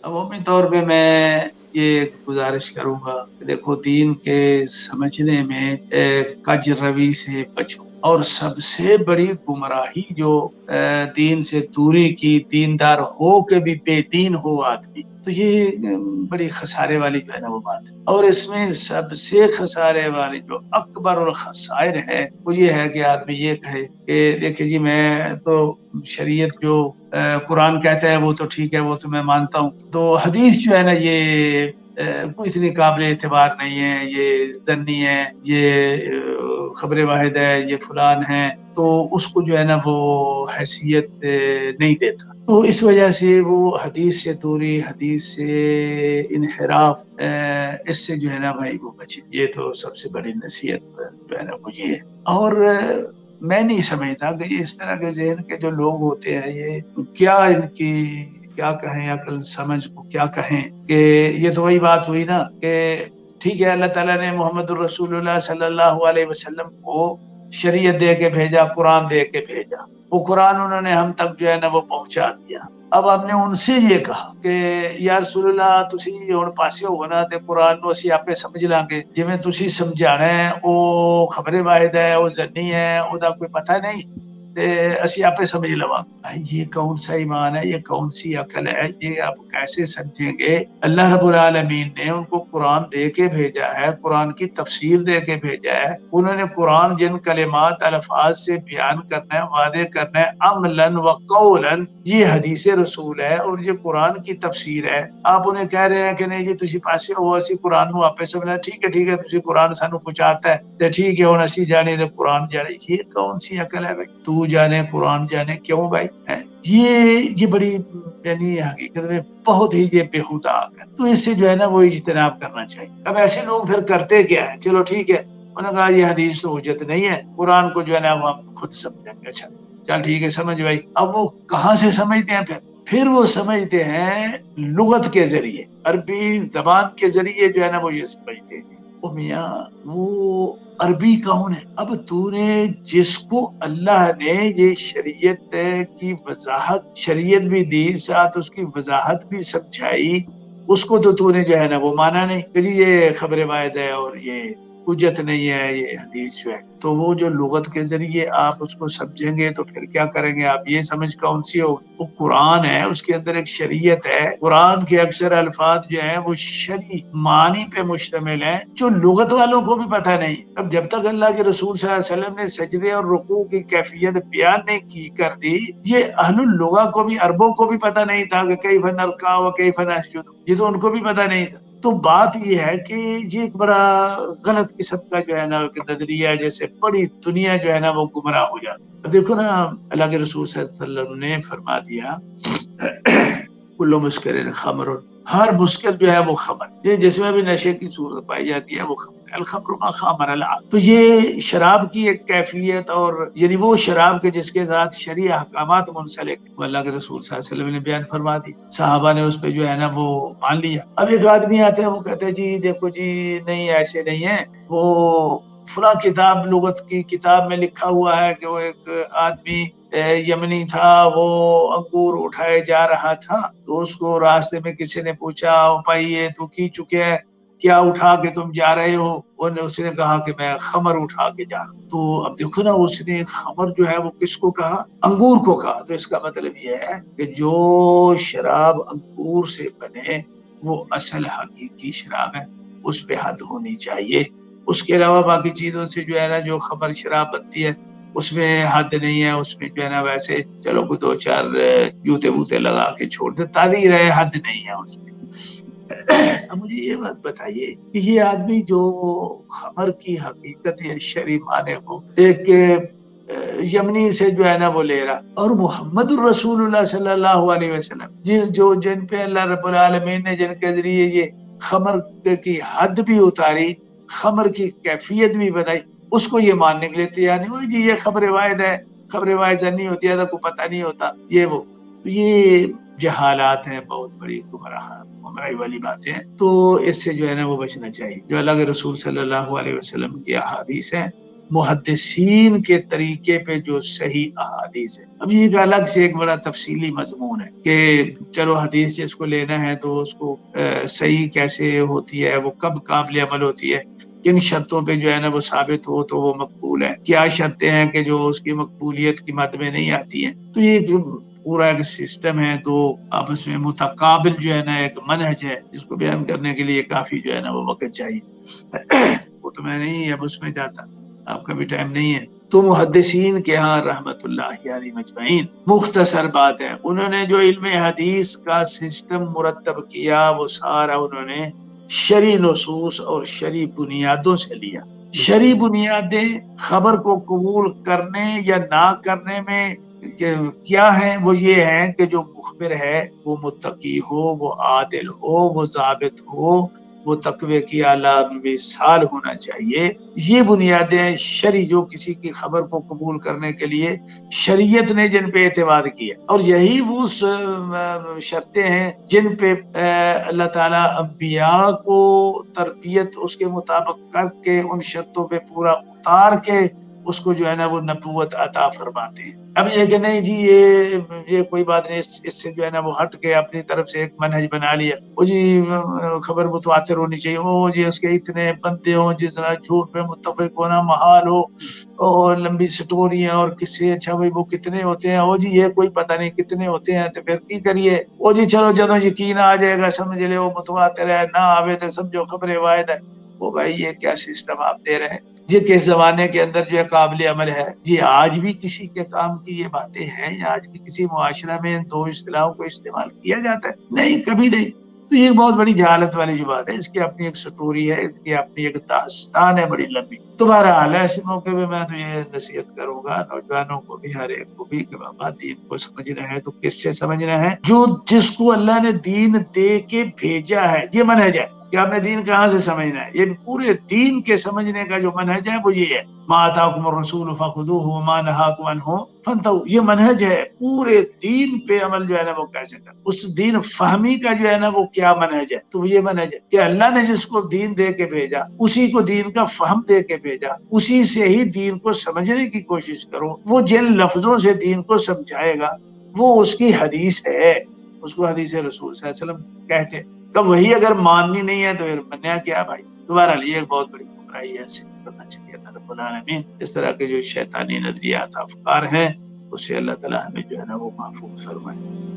अमूमी तौर पे मैं ये गुजारिश करूंगा कि देखो दीन के समझने में कजरवी से बचो। और सबसे बड़ी गुमराही जो दीन से दूरी की, दीनदार हो के भी बेदीन हो आदमी, तो ये बड़ी खसारे वाली जो है ना वो बात है। और इसमें सबसे खसारे वाली जो अकबर और खसायर है वो ये है कि आदमी ये कहे कि देखिए जी मैं तो शरीयत जो कुरान कहता है वो तो ठीक है, वो तो मैं मानता हूँ, तो हदीस जो है ना ये कोई इतनी काबिल एतबार नहीं है, ये जन्नी है, ये खबर वाहिद है, ये फलान है, तो उसको जो है ना वो हैसियत नहीं देता। तो इस वजह से वो हदीस से दूरी, हदीस से इनहिराफ, इससे जो है ना भाई वो बचे। ये तो सबसे बड़ी नसीहत जो है ना वो ये है। और मैं नहीं समझता कि इस तरह के जहन के जो लोग होते हैं ये क्या इनकी क्या कहें, अकल समझ को क्या कहें, कि ये तो वही बात हुई ना कि ठीक है अल्लाह ताला ने मोहम्मद रसूलुल्लाह सल्लल्लाहु अलैहि वसल्लम को शरीयत दे के भेजा, कुरान दे के भेजा, वो कुरान उन्होंने हम तक जो है ना वो पहुंचा दिया। अब आपने उनसे ये कहा कि या रसूलुल्लाह तुसी हुण पासे हो ना ते कुरान नु ਅਸੀਂ आपे समझ लांगे, जिवें तुसी समझाना है ਉਹ खबरे वाहिद है, ਉਹ जन्नी है, ਉਹਦਾ कोई पता नहीं, ते ਅਸੀਂ आपे समझ लवांगे। ये कौन सा ईमान है, ये कौन सी अकल है, ये आप कैसे समझेंगे? अल्लाह रब्बुल आलमीन ने उनको कुरान दे के भेजा है, कुरान की तफसीर दे के भेजा है। उन्होंने कुरान जिन कलिमात अल्फाज से बयान करना है, वादे करना है, अमलन व कौलन, ये हदीस रसूल है और ये कुरान की तफसीर है। आप उन्हें कह रहे हैं कि नहीं जी तुसी पासे हो, ਅਸੀਂ कुरान ਨੂੰ आपे समझना, ठीक है तुसी कुरान सानू पहुंचाता है ते ठीक है हुण ਅਸੀਂ जाने ते कुरान जाने। ये कौन सी अकल है भाई? तू जाने कुरान जाने, क्यों भाई है? ये बड़ी यानी हकीकत में बहुत ही ये बेहुदा अकल। तो इससे जो है ना वो इज्तिनाब करना चाहिए। अब ऐसे लोग फिर करते क्या है? चलो ठीक है, उन्होंने कहा ये हदीस तो हुज्जत नहीं है, कुरान को जो है ना वो हम खुद समझेंगे। अच्छा चल ठीक है समझ भाई। अब वो कहाँ से समझते हैं? फिर वो समझते हैं लुगत के जरिए, अरबी जबान के जरिए जो है ना वो ये समझते हैं। ओ मियाँ वो अरबी कौन है? अब तूने जिसको अल्लाह ने ये शरीयत की वजाहत, शरीयत भी दी, साथ उसकी वजाहत भी समझाई, उसको तो तूने जो है ना वो माना नहीं कि जी ये खबर वायद है और ये हुज्जत नहीं है, ये हदीस जो है। तो वो जो लुगत के जरिए आप उसको समझेंगे तो फिर क्या करेंगे आप? ये समझ कौन सी होगी? वो कुरान है, उसके अंदर एक शरीयत है। कुरान के अक्सर अल्फाज जो है वो शरी मानी पे मुश्तमिल है, जो लुगत वालों को भी पता नहीं। अब जब तक अल्लाह के रसूल सल्लल्लाहु अलैहि वसल्लम ने सजदे और रुकू की कैफियत बयान नहीं की कर दी, ये अहलुल लुगा को भी, अरबों को भी पता नहीं था कि कैफ नरका व कैफ नसजुद, ये तो उनको भी पता नहीं था। तो बात ये है कि ये एक बड़ा गलत किस्म का जो है ना नजरिया है, जैसे बड़ी दुनिया जो है ना वो गुमराह हो जाती है। देखो ना अल्लाह के रसूल सल्लल्लाहु अलैहि वसल्लम ने फरमा दिया कुल्लु मुस्किरिन खमरुन, हर मुस्किर जो है वो खमर, ये जिसमें भी नशे की सूरत पाई जाती है वो खमर। अल-खमरु मा खमर अल-अक्ल, तो ये शराब की एक कैफियत, और यानी वो शराब के जिसके साथ शरई अहकामात मुंसलिक, वो अल्लाह के रसूल सल्लल्लाहु अलैहि वसल्लम ने बयान फरमा दी, सहाबा ने उस पे जो है ना वो मान लिया। अब एक आदमी आते हैं वो कहते हैं जी देखो जी नहीं ऐसे नहीं है, वो फला किताब लुगत की किताब में लिखा हुआ है कि वो एक आदमी यमनी था, वो अंगूर उठाए जा रहा था, तो उसको रास्ते में किसी ने पूछा भाई ये तू की चुके है, क्या उठा के तुम जा रहे हो? उसने कहा कि मैं खमर उठा के जा रहा हूँ। तो अब देखो ना उसने खमर जो है वो किसको कहा? अंगूर को कहा। तो इसका मतलब ये है कि जो शराब अंगूर से बने वो असल हकीकी शराब है, उस पे हद होनी चाहिए। उसके अलावा बाकी चीजों से जो है ना जो खमर शराब बनती है उसमें हद नहीं है, उसमें जो है ना वैसे चलो कोई दो चार जूते वूते लगा के छोड़ दे, तारी रहे, हद नहीं है उसमें। अब मुझे ये बात बताइए कि ये आदमी जो खबर की हकीकत या शरी माने को एक यमनी से जो है ना वो ले रहा, और मोहम्मद रसूलुल्लाह सल्लल्लाहु अलैहि वसल्लम जिन पे अल्लाह रब्बुल आलमीन ने जिनके जरिए ये खमर की हद भी उतारी, खमर की कैफियत भी बताई, उसको ये मानने के लिए तैयार नहीं हुई। जी ये खबर वायद है, खबर वायद नहीं होती है तो कोई पता नहीं होता, ये वो। तो ये जहालात हैं, बहुत बड़ी गुमराही वाली बातें हैं। तो इससे जो है ना वो बचना चाहिए। जो अल्लाह के रसूल सल्लल्लाहु अलैहि वसल्लम की अहादीस हैं محدثین کے طریقے پہ جو صحیح احادیث ہے. اب یہ ایک الگ سے ایک بڑا تفصیلی مضمون ہے کہ چلو حدیث جس کو لینا ہے تو اس کو صحیح کیسے ہوتی ہے، وہ کب قابل عمل ہوتی ہے، کن شرطوں پہ جو ہے نا وہ ثابت ہو تو وہ مقبول ہے، کیا شرطیں ہیں کہ جو اس کی مقبولیت کی مد میں نہیں آتی ہیں. تو یہ پورا ایک سسٹم ہے، تو آپس میں متقابل جو ہے نا ایک منہج ہے جس کو بیان کرنے کے لیے کافی جو ہے نا وہ وقت چاہیے. وہ تو میں نہیں اب اس میں جاتا، آپ کا بھی ٹائم نہیں ہے. تو محدثین کے ہاں رحمت اللہ علیہ مجمعین مختصر بات ہے، انہوں نے جو علم حدیث کا سسٹم مرتب کیا وہ سارا انہوں نے شرعی نصوص اور شرعی بنیادوں سے لیا. شرعی بنیادیں خبر کو قبول کرنے یا نہ کرنے میں کیا ہے، وہ یہ ہے کہ جو مخبر ہے وہ متقی ہو، وہ عادل ہو، وہ ضابط ہو، وہ تقوی کی اعلیٰ مثال ہونا چاہیے. یہ بنیادیں شرعی جو کسی کی خبر کو قبول کرنے کے لیے شریعت نے جن پہ اعتماد کیا، اور یہی وہ شرطیں ہیں جن پہ اللہ تعالیٰ انبیاء کو تربیت اس کے مطابق کر کے ان شرطوں پہ پورا اتار کے اس کو جو ہے نا وہ نبوت عطا فرماتے ہیں. اب یہ کہ نہیں جی یہ کوئی بات نہیں، اس سے جو ہے نا وہ ہٹ کے اپنی طرف سے ایک منہج بنا لیا، وہ جی خبر متواتر ہونی چاہیے، وہ جی اس کے اتنے بندے ہوں جس طرح جھوٹ پہ متفق ہونا محال ہو، اور لمبی سٹوریاں اور قصے، اچھا بھائی وہ کتنے ہوتے ہیں، وہ جی یہ کوئی پتہ نہیں کتنے ہوتے ہیں تو پھر کی کریے، وہ جی چلو جدوں یقین آ جائے گا سمجھ لے وہ متواتر ہے، نہ آوے تو سمجھو خبر واحد ہے. وہ بھائی یہ کیا سسٹم آپ دے رہے ہیں؟ یہ کس زمانے کے اندر جو ہے قابل عمل ہے؟ یہ آج بھی کسی کے کام کی یہ باتیں ہیں، یا آج بھی کسی معاشرہ میں ان دو اصطلاحوں کو استعمال کیا جاتا ہے؟ نہیں، کبھی نہیں. تو یہ بہت بڑی جہالت والی جو بات ہے، اس کی اپنی ایک سٹوری ہے، اس کی اپنی ایک داستان ہے بڑی لمبی. تمہارا حال ہے ایسے موقع پہ میں تو یہ نصیحت کروں گا نوجوانوں کو بھی، ہر ایک کو بھی، کہ بابا دین کو سمجھنا ہے تو کس سے سمجھنا ہے؟ جو جس کو اللہ نے دین دے کے بھیجا ہے، یہ منہج ہے کہ آپ نے دین کہاں سے سمجھنا ہے. یہ پورے دین کے سمجھنے کا جو منہج ہے وہ یہ ہے، ما آتاکم الرسول فخذوہ وما نہاکم عنہ فانتہوا. یہ منہج ہے پورے دین پہ عمل جو ہے نا وہ کیسے کرنا، اس دین فہمی کا جو ہے نا وہ کیا منہج ہے. تو یہ منہج ہے کہ اللہ نے جس کو دین دے کے بھیجا اسی کو دین کا فہم دے کے بھیجا، اسی سے ہی دین کو سمجھنے کی کوشش کرو. وہ جن لفظوں سے دین کو سمجھائے گا وہ اس کی حدیث ہے، اس کو حدیث رسول صلی اللہ علیہ وسلم کہتے. تو وہی اگر ماننی نہیں ہے تو پھر منیا کیا بھائی؟ تمہارا لیے ایک بہت بڑی گمراہی ہے. ایسے کرنا چاہیے. اللہ رب العالمین اس طرح کے جو شیطانی نظریات افکار ہیں اس سے اللہ تعالیٰ ہمیں جو ہے نا وہ محفوظ فرمائے.